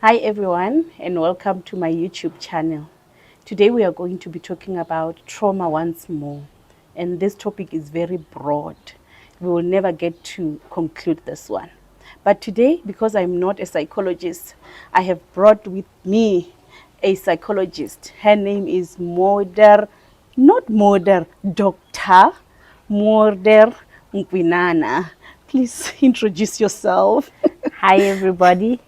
Hi everyone and welcome to my YouTube channel. Today we are going to be talking about trauma once more, and this topic is very broad. We will never get to conclude this one. But today, because I'm not a psychologist, I have brought with me a psychologist. Her name is Dr. Morder Nkwinana. Please introduce yourself. Hi everybody.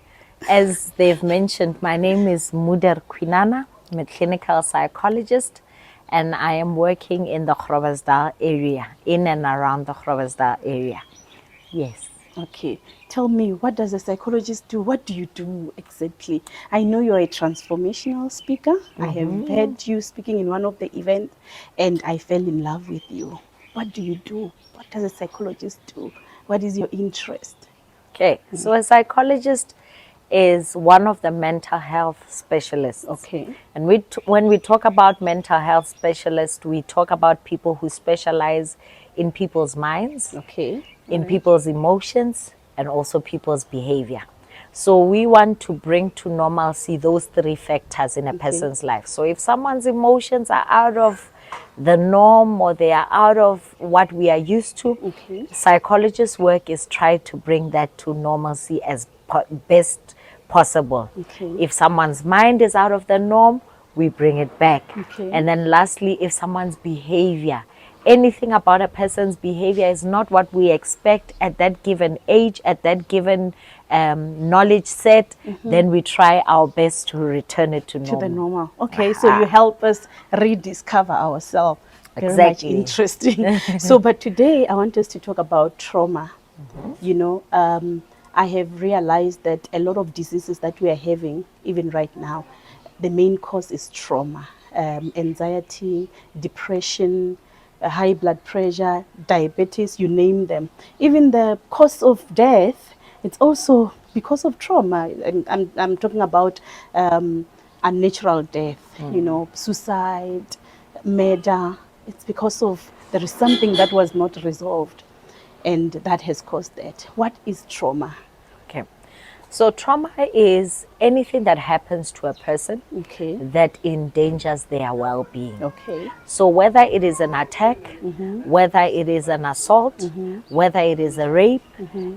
As they've mentioned, my name is Muder Kwinana. I'm a clinical psychologist and I am working in the Groblersdal area, in and around the Groblersdal area. Yes. Okay, tell me, what does a psychologist do? What do you do exactly? I know you're a transformational speaker. I have heard you speaking in one of the events and I fell in love with you. What do you do? What does a psychologist do? What is your interest? Okay, so a psychologist is one of the mental health specialists. Okay. And when we talk about mental health specialists, we talk about people who specialize in people's minds, Okay. in Alright. people's emotions, and also people's behavior. So we want to bring to normalcy those three factors in a person's life. So if someone's emotions are out of the norm or they are out of what we are used to, psychologists' work is try to bring that to normalcy as best possible. If someone's mind is out of the norm, we bring it back. And then lastly, if someone's behavior, anything about a person's behavior is not what we expect at that given age, at that given knowledge set, then we try our best to return it to normal. To the normal. Okay, so you help us rediscover ourselves. Very Exactly. much interesting. So, but today I want us to talk about trauma. You know, I have realized that a lot of diseases that we are having, even right now, the main cause is trauma. Anxiety, depression, high blood pressure, diabetes, you name them. Even the cause of death, it's also because of trauma. I'm talking about unnatural death, you know, suicide, murder. It's because of there is something that was not resolved and that has caused that. What is trauma? Okay. So trauma is anything that happens to a person that endangers their well-being. Okay. So whether it is an attack, whether it is an assault, whether it is a rape,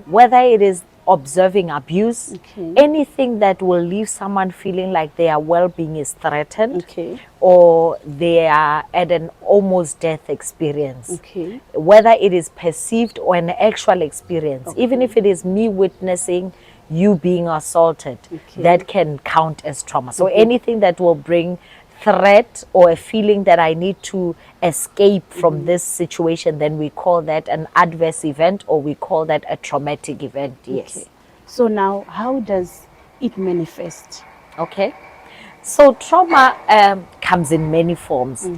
whether it is observing abuse, anything that will leave someone feeling like their well-being is threatened or they are at an almost death experience, whether it is perceived or an actual experience, even if it is me witnessing you being assaulted, that can count as trauma. So anything that will bring threat or a feeling that I need to escape from this situation, then we call that an adverse event or we call that a traumatic event. Yes. So now, how does it manifest? Okay. So trauma comes in many forms.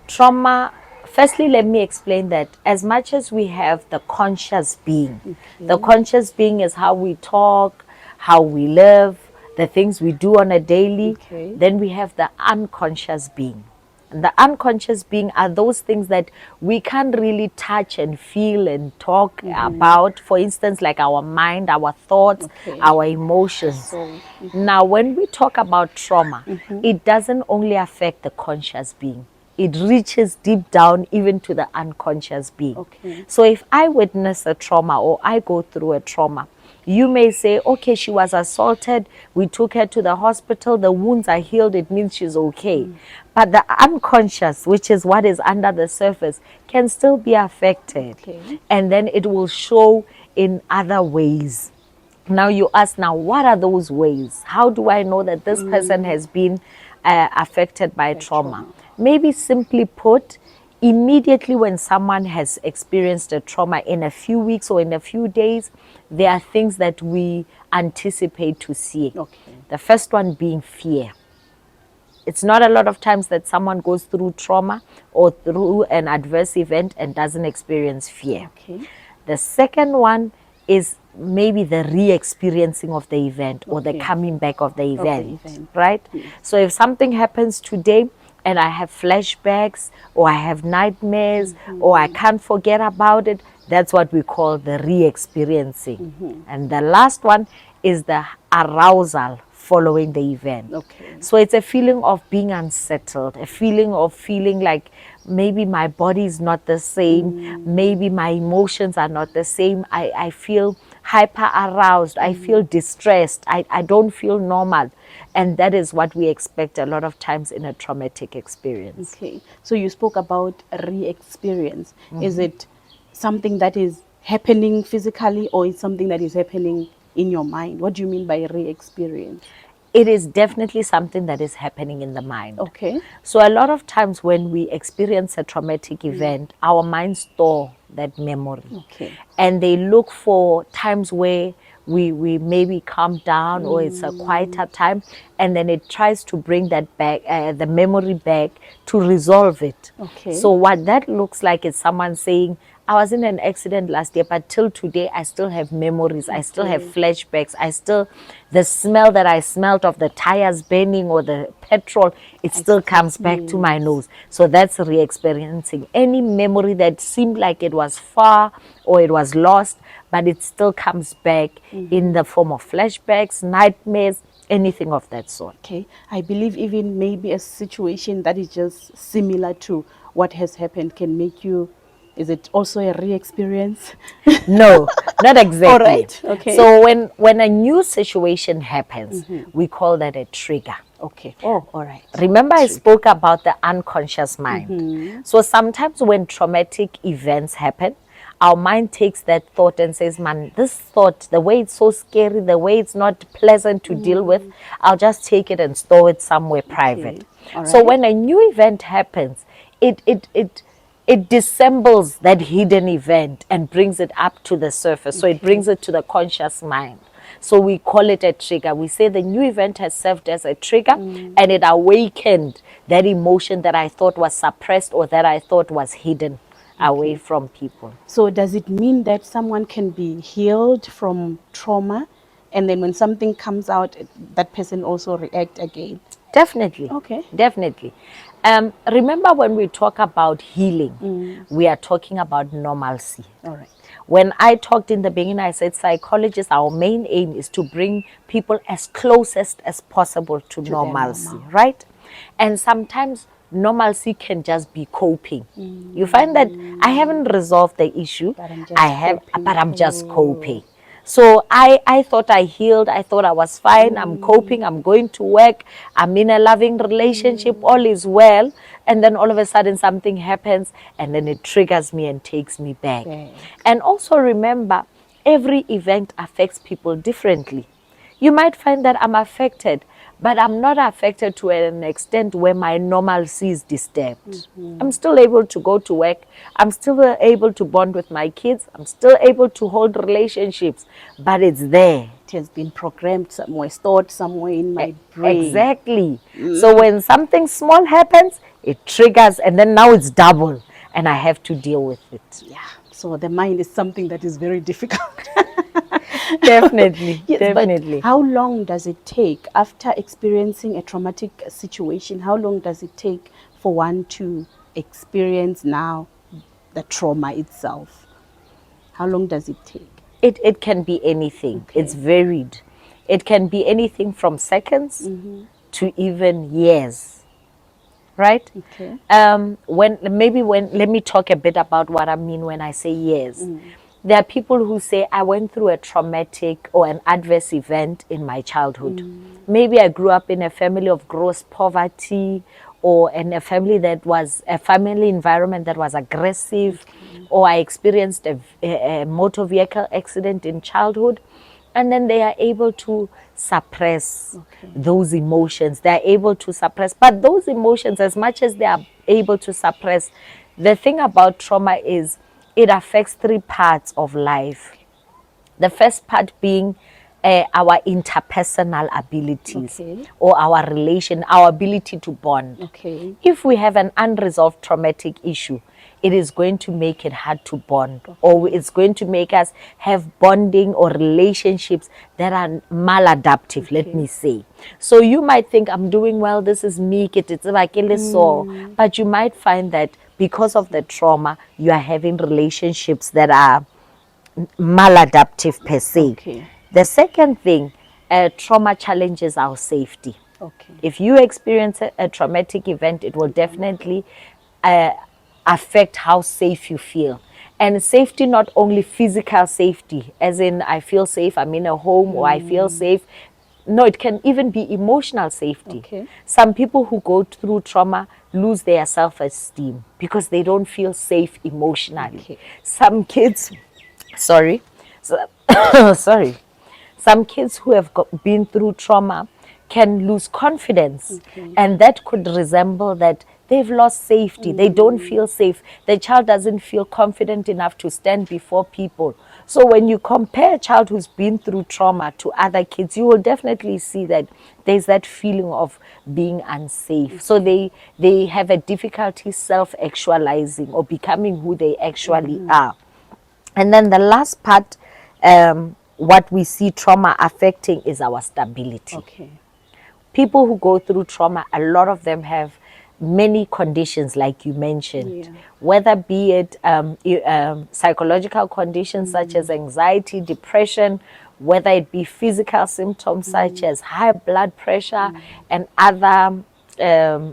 Trauma, firstly, let me explain that as much as we have the conscious being, the conscious being is how we talk, how we live, the things we do on a daily, then we have the unconscious being. And the unconscious being are those things that we can't really touch and feel and talk about. For instance, like our mind, our thoughts, our emotions. Now, when we talk about trauma, it doesn't only affect the conscious being. It reaches deep down even to the unconscious being. So if I witness a trauma or I go through a trauma, you may say, okay, she was assaulted, we took her to the hospital, the wounds are healed, it means she's okay. But the unconscious, which is what is under the surface, can still be affected. And then it will show in other ways. Now you ask, now what are those ways? How do I know that this person has been affected by trauma? Maybe simply put, immediately when someone has experienced a trauma, in a few weeks or in a few days, there are things that we anticipate to see. The first one being fear. It's not a lot of times that someone goes through trauma or through an adverse event and doesn't experience fear. The second one is maybe the re-experiencing of the event or the coming back of the event, right? So if something happens today and I have flashbacks or I have nightmares or I can't forget about it, that's what we call the re-experiencing. And the last one is the arousal following the event. Okay. So it's a feeling of being unsettled, a feeling of feeling like maybe my body is not the same, maybe my emotions are not the same. I feel hyper aroused, I feel distressed, I don't feel normal. And that is what we expect a lot of times in a traumatic experience. Okay. So you spoke about re-experience. Is it something that is happening physically, or is something that is happening in your mind? What do you mean by re-experience? It is definitely something that is happening in the mind. Okay. So a lot of times when we experience a traumatic event, our minds store that memory. Okay. And they look for times where we maybe calm down or it's a quieter time, and then it tries to bring that back, the memory back, to resolve it. Okay. So what that looks like is someone saying, I was in an accident last year, but till today I still have memories, I still have flashbacks, the smell that I smelled of the tires burning or the petrol, it still comes back to my nose. So that's re-experiencing. Any memory that seemed like it was far or it was lost, but it still comes back in the form of flashbacks, nightmares, anything of that sort. Okay. I believe even maybe a situation that is just similar to what has happened can make you, is it also a re-experience? No, not exactly. All right. Okay. So when a new situation happens, we call that a trigger. Okay. Oh, all right. Remember, I spoke about the unconscious mind. So sometimes when traumatic events happen, our mind takes that thought and says, man, this thought, the way it's so scary, the way it's not pleasant to deal with, I'll just take it and store it somewhere private. All So right. when a new event happens, it dissembles that hidden event and brings it up to the surface. So it brings it to the conscious mind. So we call it a trigger. We say the new event has served as a trigger, and it awakened that emotion that I thought was suppressed or that I thought was hidden away from people. So does it mean that someone can be healed from trauma, and then when something comes out, that person also react again? Definitely. Okay. Definitely. Remember, when we talk about healing, we are talking about normalcy. All right. When I talked in the beginning, I said psychologists, our main aim is to bring people as closest as possible to their normalcy, normal. right? And sometimes normalcy can just be coping. You find that I haven't resolved the issue, But I'm just coping. but I'm just coping. So I thought I healed. I thought I was fine. I'm coping. I'm going to work. I'm in a loving relationship. All is well. And then all of a sudden something happens, and then it triggers me and takes me back. Back. And also remember, every event affects people differently. You might find that I'm affected, but I'm not affected to an extent where my normalcy is disturbed. I'm still able to go to work. I'm still able to bond with my kids. I'm still able to hold relationships, but it's there. It has been programmed somewhere, stored somewhere in my brain. Exactly. So when something small happens, it triggers, and then now it's double, and I have to deal with it. Yeah. So the mind is something that is very difficult. Definitely, Yes, definitely. but how long does it take after experiencing a traumatic situation? How long does it take for one to experience now the trauma itself? How long does it take? It can be anything. Okay. It's varied. It can be anything from seconds to even years, right? Okay. Let me talk a bit about what I mean when I say years. There are people who say, I went through a traumatic or an adverse event in my childhood. Maybe I grew up in a family of gross poverty, or in a family environment that was aggressive, or I experienced a motor vehicle accident in childhood. And then they are able to suppress those emotions. They are able to suppress. But those emotions, as much as they are able to suppress, the thing about trauma is it affects 3 parts of life. The first part being our interpersonal abilities, or our ability to bond. Okay. If we have an unresolved traumatic issue, it is going to make it hard to bond, or it's going to make us have bonding or relationships that are maladaptive, let me say. So you might think, I'm doing well, this is me, but you might find that because of the trauma, you are having relationships that are maladaptive per se. Okay. The second thing, trauma challenges our safety. Okay. If you experience a traumatic event, it will definitely affect how safe you feel. And safety, not only physical safety, as in I feel safe, I'm in a home, or I feel safe. No, it can even be emotional safety. Okay. Some people who go through trauma lose their self-esteem because they don't feel safe emotionally. Okay. Some kids, sorry, sorry, some kids who have been through trauma can lose confidence, Okay. and that could resemble that they've lost safety. They don't feel safe. The child doesn't feel confident enough to stand before people. So when you compare a child who's been through trauma to other kids, you will definitely see that there's that feeling of being unsafe. So they have a difficulty self-actualizing or becoming who they actually are. And then the last part, what we see trauma affecting is our stability. Okay. People who go through trauma, a lot of them have many conditions, like you mentioned, Yeah. whether be it psychological conditions such as anxiety, depression, whether it be physical symptoms such as high blood pressure and other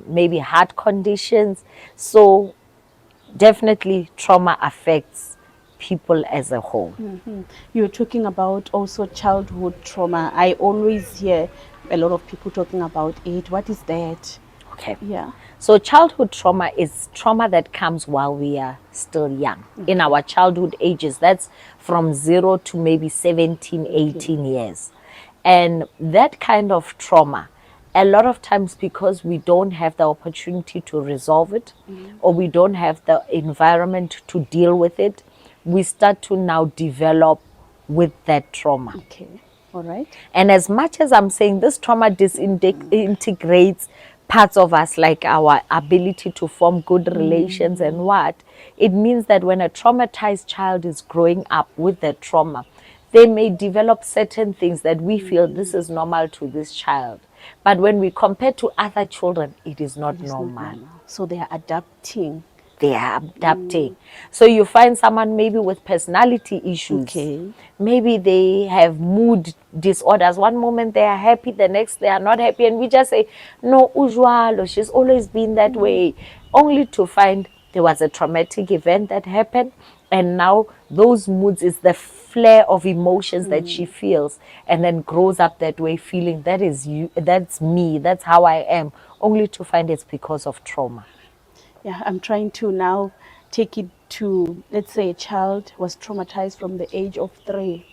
maybe heart conditions. So definitely trauma affects people as a whole. You're talking about also childhood trauma. I always hear a lot of people talking about it. What is that? Okay. Yeah. So childhood trauma is trauma that comes while we are still young. In our childhood ages, that's from 0 to maybe 17, 18 years. And that kind of trauma, a lot of times because we don't have the opportunity to resolve it, or we don't have the environment to deal with it, we start to now develop with that trauma. Okay. All right. And as much as I'm saying this trauma disintegrates parts of us, like our ability to form good relations and what, it means that when a traumatized child is growing up with that trauma, they may develop certain things that we feel this is normal to this child. But when we compare to other children, it is not It's not normal. normal. So they are adapting. They are adapting. So you find someone maybe with personality issues. Okay. Maybe they have mood disorders. One moment they are happy, the next they are not happy. And we just say, no, usual, she's always been that way. Only to find there was a traumatic event that happened. And now those moods is the flare of emotions that she feels, and then grows up that way, feeling that is you, that's me, that's how I am, only to find it's because of trauma. Yeah, I'm trying to now take it to, let's say a child was traumatized from the age of 3,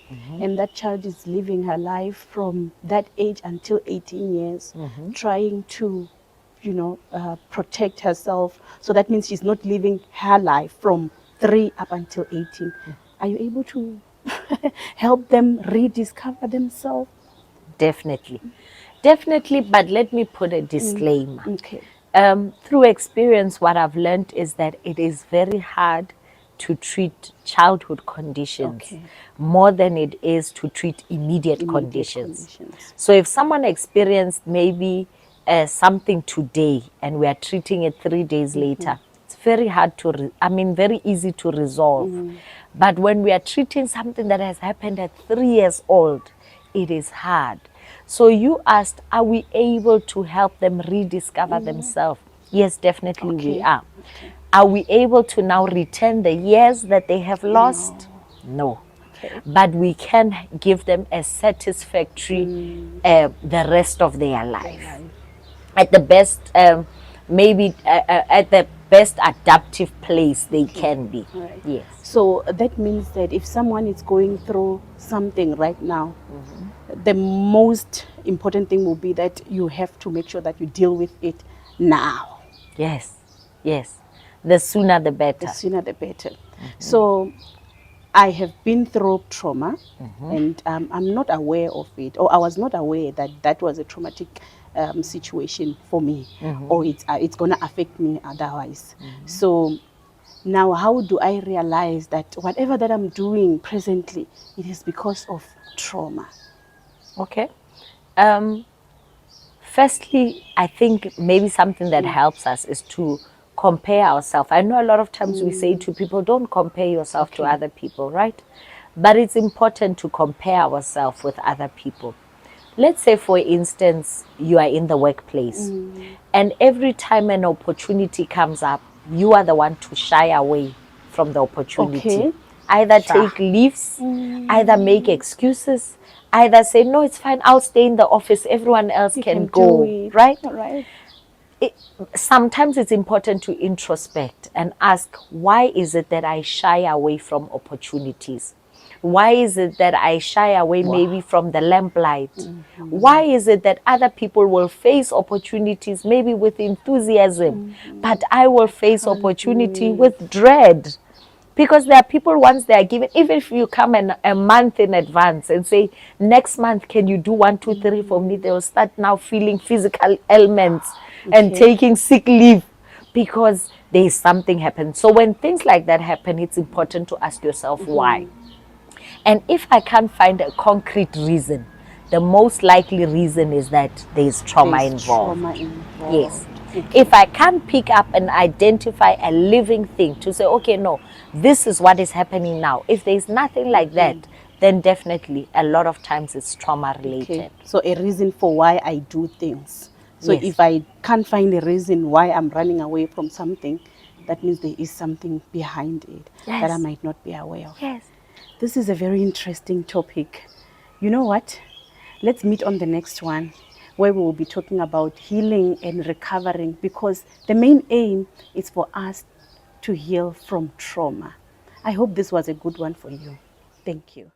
and that child is living her life from that age until 18 years, trying to, protect herself. So that means she's not living her life from 3 up until 18. Are you able to help them rediscover themselves? Definitely. Definitely, but let me put a disclaimer. Okay. Through experience, what I've learned is that it is very hard to treat childhood conditions Okay. more than it is to treat immediate conditions. So if someone experienced maybe something today and we are treating it 3 days later, it's very hard to, very easy to resolve. But when we are treating something that has happened at 3 years old, it is hard. So you asked, are we able to help them rediscover themselves? Yes, definitely we are. Okay. Are we able to now return the years that they have lost? No. Okay. But we can give them a satisfactory the rest of their life. At the best, at the best adaptive place they can be. Right. Yes. So that means that if someone is going through something right now, the most important thing will be that you have to make sure that you deal with it now. Yes. Yes. The sooner the better. The sooner the better. So I have been through trauma, and I'm not aware of it, or I was not aware that that was a traumatic situation for me, or it's going to affect me otherwise. So now, how do I realize that whatever that I'm doing presently, it is because of trauma? Okay. Firstly, I think maybe something that helps us is to compare ourselves. I know a lot of times we say to people, don't compare yourself to other people, right? But it's important to compare ourselves with other people. let's say, for instance, you are in the workplace, and every time an opportunity comes up, you are the one to shy away from the opportunity. Okay. Either Sure. take leaves, either make excuses, either say, no, it's fine, I'll stay in the office, everyone else You can do go, it. right? All right. Sometimes it's important to introspect and ask, why is it that I shy away from opportunities? Why is it that I shy away maybe from the lamplight? Why is it that other people will face opportunities maybe with enthusiasm, but I will face opportunity with dread? Because there are people, once they are given, even if you come a month in advance and say, next month, can you do 1, 2, 3 for me? They will start now feeling physical ailments and Okay. taking sick leave because there is something happened. So when things like that happen, it's important to ask yourself why. And if I can't find a concrete reason, the most likely reason is that there is trauma There's involved. trauma Yes. involved. Okay. If I can't pick up and identify a living thing to say, okay, no, this is what is happening now. If there's nothing like that, then definitely a lot of times it's trauma Okay. related. So a reason for why I do things. So Yes. if I can't find a reason why I'm running away from something, that means there is something behind it that I Yes. might not be aware of. Yes. This is a very interesting topic. You know what? Let's meet on the next one where we will be talking about healing and recovering, because the main aim is for us to heal from trauma. I hope this was a good one for you. Thank you.